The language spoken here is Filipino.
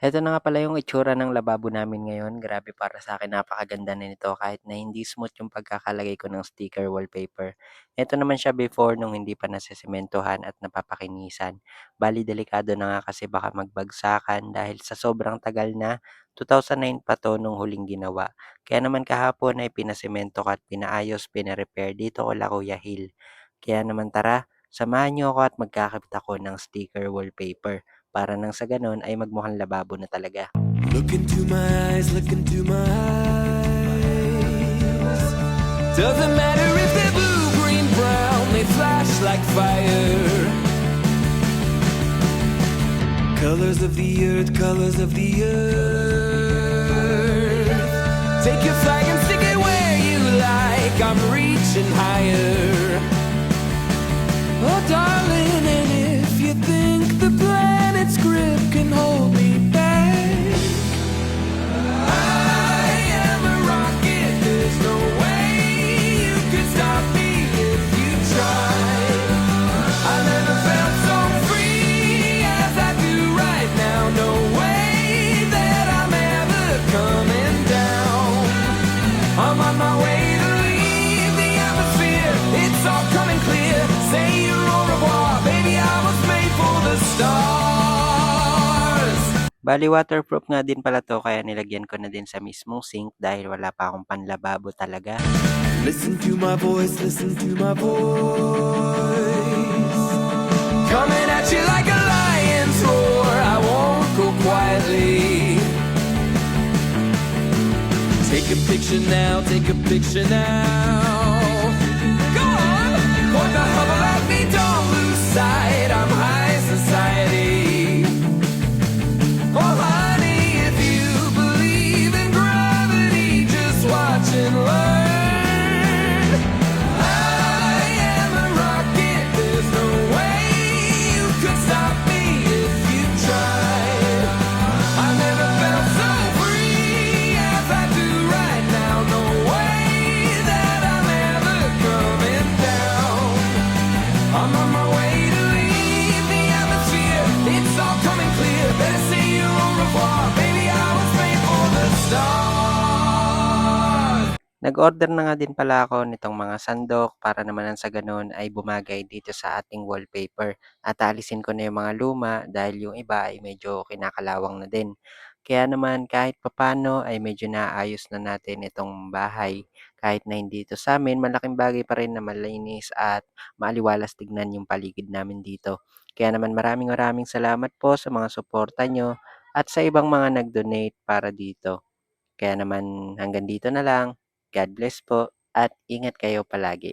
Eto na nga pala yung itsura ng lababo namin ngayon. Grabe para sa akin napakaganda na nito kahit na hindi smooth yung pagkakalagay ko ng sticker wallpaper. Eto naman siya before nung hindi pa nasesementohan at napapakinisan. Bali delikado na nga kasi baka magbagsakan dahil sa sobrang tagal na, 2009 pa 'to nung huling ginawa. Kaya naman kahapon ay pinasemento ko at pinaayos, pine-repair dito kila Kuya Hill. Kaya naman tara, samahan niyo ako at magkakabit ako ng sticker wallpaper para nang sa gano'n ay magmukhang lababo na talaga. Look into my eyes, look into my eyes. Doesn't matter if they're blue, green, brown, they flash like fire. Colors of the earth, colors of the earth. Take your flag and stick it where you like. I'm reaching higher. Oh, darling, and if you think the planet's grip can hold me back, I am a rocket. There's no way you could stop me if you tried. I never felt so free as I do right now. No way that I'm ever coming down. I'm on my way to leave the atmosphere. It's all coming clear. Say your au revoir, baby. I was made for the stars. Bali waterproof nga din pala 'to kaya nilagyan ko na din sa mismong sink dahil wala pa akong panlababo talaga. Listen to my voice, listen to my voice. Coming at you like a lion's roar. I won't go quietly. Take a picture now, take a picture now. Go on, point the hubble at me, don't lose sight. I'm high society. Oh honey, if you believe in gravity, just watch and learn. I am a rocket, there's no way you could stop me if you tried. I never felt so free as I do right now. No way that I'm ever coming down. I'm on my way to leave the atmosphere. It's all coming clear. Better say your au revoir, baby. I was made for the stars. Nag-order na nga din pala ako nitong mga sandok para naman nang sa gano'n ay bumagay dito sa ating wallpaper at aalisin ko na yung mga luma dahil yung iba ay medyo kinakalawang na din. Kaya naman kahit papano ay medyo naayos na natin itong bahay. Kahit na hindi ito sa'min, malaking bagay pa rin na malinis at maaliwalas tignan yung paligid namin dito. Kaya naman maraming maraming salamat po sa mga suporta nyo at sa ibang mga nag-donate para dito. Kaya naman hanggang dito na lang. God bless po at ingat kayo palagi.